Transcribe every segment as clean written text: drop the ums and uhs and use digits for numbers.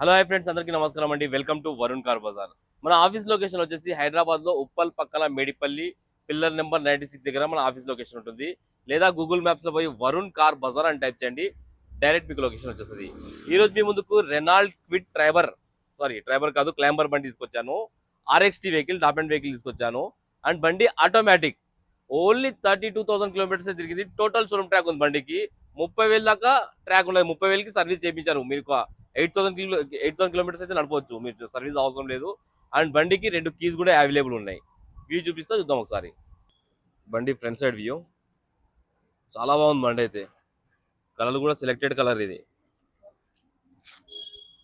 Hello hi friends, అందరికీ నమస్కారం అండి. Welcome to Varun car Bazaar. మన ఆఫీస్ లొకేషన్ వచ్చేసి హైదరాబాద్లో ఉప్పల్ పక్కన మేడిపల్లి పిల్లర్ నెంబర్ 96 దగ్గర మన ఆఫీస్ లొకేషన్ ఉంటుంది. లేదా గూగుల్ మ్యాప్స్లో పోయి వరుణ్ కార్ బజార్ అని టైప్ చేయండి, డైరెక్ట్ మీకు లొకేషన్ వచ్చేస్తుంది. ఈ రోజు మీ ముందుకు రెనాల్డ్ క్విడ్ ట్రైబర్ కాదు, క్లైంబర్ బండి తీసుకొచ్చాను. RXT vehicle, top and vehicle తీసుకొచ్చాను. అండ్ బండి ఆటోమేటిక్, ఓన్లీ 32,000 కిలోమీటర్స్ తిరిగింది. టోటల్ షోరూమ్ ట్రాక్ ఉంది బండికి. 30,000 దాకా ట్రాక్ ఉన్నది. 30,000కి సర్వీస్ చేయించారు. మీరు 8,000 కిలోమీటర్స్ అయితే నడపవచ్చు, మీరు సర్వీస్ అవసరం లేదు. అండ్ బండికి 2 కీస్ కూడా అవైలబుల్ ఉన్నాయి. వ్యూ చూపిస్తా, చూద్దాం ఒకసారి. బండి ఫ్రంట్ సైడ్ వ్యూ చాలా బాగుంది. బండి అయితే కలర్ కూడా సెలెక్టెడ్ కలర్ ఇది.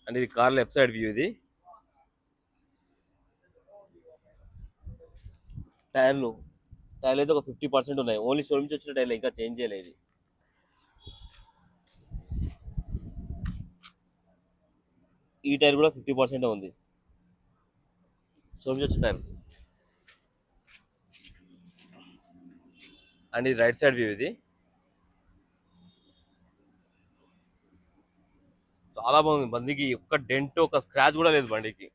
అండ్ ఇది కార్ లెఫ్ట్ సైడ్ వ్యూ. ఇది టైర్లు అయితే ఒక 50% ఉన్నాయి. ఓన్లీ షోరూమ్ నుంచి వచ్చిన టైర్లు, ఇంకా చేంజ్ చేయలేదు. ఈ టైర్ కూడా 50% ఉంది, షోరూమ్ నుంచి వచ్చిన టైర్. అండ్ ఇది రైట్ సైడ్ వ్యూ. ఇది చాలా బాగుంది. బండికి ఒక్క డెంట్, ఒక స్క్రాచ్ కూడా లేదు బండికి.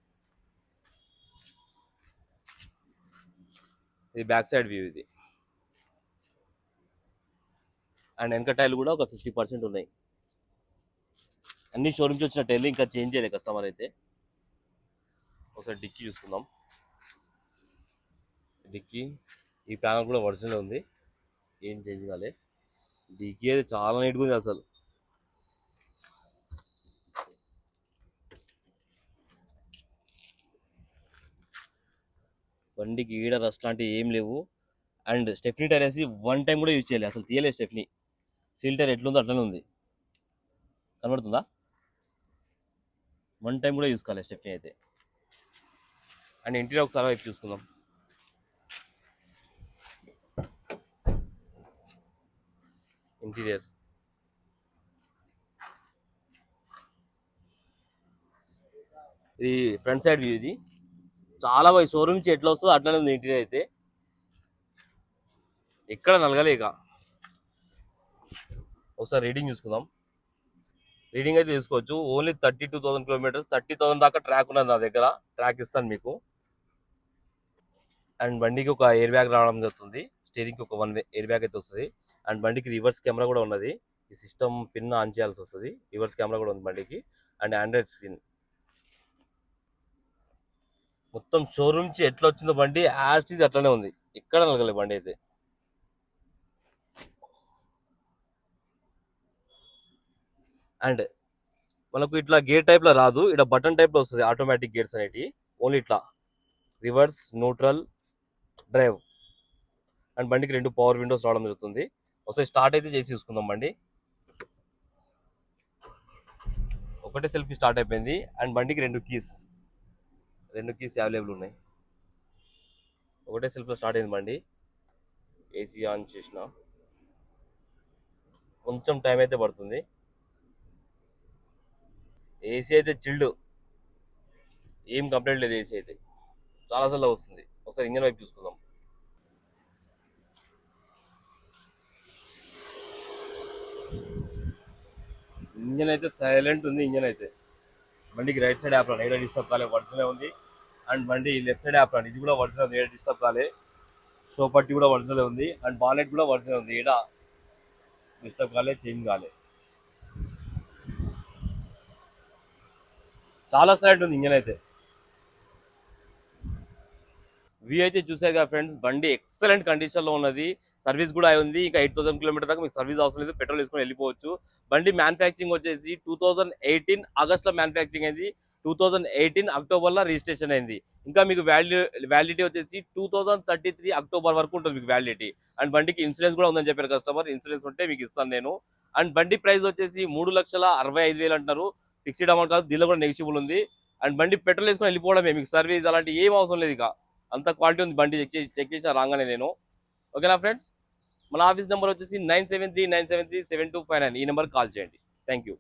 ఇది బ్యాక్ సైడ్ వ్యూ. ఇది అండ్ వెనక టైర్లు కూడా ఒక 50% ఉన్నాయి. అన్ని షోరూమ్ నుంచి వచ్చిన టైర్లు, ఇంకా చేంజ్ చేయలేదు కస్టమర్ అయితే. ఒకసారి డిక్కీ చూసుకుందాం. డిక్కీ ఈ ప్యానల్ కూడా ఒరిజినల్ ఉంది, ఏం చేంజ్ కాలే. డిక్కీ అయితే చాలా నీట్గా ఉంది అసలు. బండికి ఈడ రస్ట్ లాంటివి ఏం లేవు. అండ్ స్టెఫ్నీ టైర్ వేసి 1 టైం కూడా యూజ్ చేయలేదు, అసలు తీయలేదు స్టెఫ్నీ. సీల్ టైర్ ఎట్లుందో అట్లనే ఉంది, కనబడుతుందా? 1 టైం కూడా యూజ్ కాలేదు స్టెఫ్నీ అయితే. అండ్ ఇంటీరియర్ ఒకసారి వైపు చూసుకుందాం. ఇంటీరియర్ ఇది ఫ్రంట్ సైడ్ వ్యూ. ఇది చాలా బాగా షోరూమ్ నుంచి ఎట్లా వస్తుందో అట్లనే ఉంది ఇంటీరియర్ అయితే, ఎక్కడ నలగలేక. ఒకసారి రీడింగ్ చూసుకుందాం. రీడింగ్ అయితే తీసుకోవచ్చు. ఓన్లీ 32,000 కిలోమీటర్స్, 30,000 దాకా ట్రాక్ ఉన్నది నా దగ్గర. ట్రాక్ ఇస్తాను మీకు. అండ్ బండికి ఒక ఎయిర్ బ్యాగ్ రావడం జరుగుతుంది. స్టీరింగ్కి ఒక 1 ఎయిర్ బ్యాగ్ అయితే వస్తుంది. అండ్ బండికి రివర్స్ కెమెరా కూడా ఉన్నది. ఈ సిస్టమ్ పిన్ ఆన్ చేయాల్సి వస్తుంది. రివర్స్ కెమెరా కూడా ఉంది బండికి. And Android screen. మొత్తం షోరూమ్ నుంచి ఎట్లా వచ్చిందో బండి యాస్టీజ్ అట్లనే ఉంది, ఎక్కడ నలగలేదు బండి అయితే. అండ్ మనకు ఇట్లా గేర్ టైప్లో రాదు, ఇట్లా బటన్ టైప్లో వస్తుంది ఆటోమేటిక్ గేర్స్ అనేటివి. ఓన్లీ ఇట్లా రివర్స్, న్యూట్రల్, డ్రైవ్. అండ్ బండికి 2 పవర్ విండోస్ రావడం జరుగుతుంది. ఒకసారి స్టార్ట్ అయితే చేసి చూసుకుందాం. బండి ఒకటే సెల్ఫ్కి స్టార్ట్ అయిపోయింది. అండ్ బండికి 2 కీస్ అవైలబుల్ ఉన్నాయి. ఒకటే సెల్ఫ్లో స్టార్ట్ అయింది బండి. ఏసీ ఆన్ చేసిన కొంచెం టైం అయితే పడుతుంది. ఏసీ అయితే చిల్డ్, ఏం కంప్లైంట్ లేదు. ఏసీ అయితే చాలా సార్లు వస్తుంది. ఒకసారి ఇంజన్ వైపు చూసుకుందాం. ఇంజన్ అయితే సైలెంట్ ఉంది. ఇంజన్ అయితే బండికి రైట్ సైడ్ యాప్రాన్ ఏదో డిస్టర్బ్ కాలే, ఒరిజినల్ ఉంది. అండ్ బండి లెఫ్ట్ సైడ్ యాప్రాన్ ఇది కూడా ఒరిజినల్ ఉంది, ఏదో డిస్టర్బ్ కాలే. షో పట్టి కూడా ఒరిజినల్ ఉంది. అండ్ బానెట్ కూడా ఒరిజినల్ ఉంది, ఏడా డిస్టర్బ్ కాలే, చేంజ్ కాలే. చాలా సైలెంట్ ఉంది ఇంజన్ అయితే. వ్యూ అయితే చూసారు కదా ఫ్రెండ్స్, బండి ఎక్సలెంట్ కండిషన్లో ఉన్నది. సర్వీస్ కూడా అయి ఉంది. ఇంకా 8,000 కిలోమీటర్ దాకా మీకు సర్వీస్ అవసరం లేదు, పెట్రోల్ వేసుకొని వెళ్ళిపోవచ్చు. బండి మ్యానుఫ్యాక్చరింగ్ వచ్చేసి 2018 ఆగస్ట్లో మ్యానుఫ్యాక్చరింగ్ అయింది. 2018 అక్టోబర్లో రిజిస్ట్రేషన్ అయింది. ఇంకా మీకు వ్యాలిడిటీ వచ్చేసి 2033 అక్టోబర్ వరకు ఉంటుంది మీకు వ్యాలిడిటీ. అండ్ బండికి ఇన్సూరెన్స్ కూడా ఉందని చెప్పారు కస్టమర్. ఇన్సూరెన్స్ ఉంటే మీకు ఇస్తాను నేను. అండ్ బండి ప్రైస్ వచ్చేసి 3,65,000 అంటున్నారు. ఫిక్స్డ్ అమౌంట్ కాదు, దీనిలో కూడా నెగిషియబుల్ ఉంది. అండ్ బండి పెట్రోల్ వేసుకొని వెళ్ళిపోవడమే, మీకు సర్వీస్ అలాంటి ఏం అవసరం లేదు. ఇక అంత క్వాలిటీ ఉంది బండి. చెక్ చేసిన రాగానే నేను. ఓకేనా ఫ్రెండ్స్, మన ఆఫీస్ నెంబర్ వచ్చేసి 9739737259. ఈ నెంబర్కి కాల్ చేయండి. Thank you.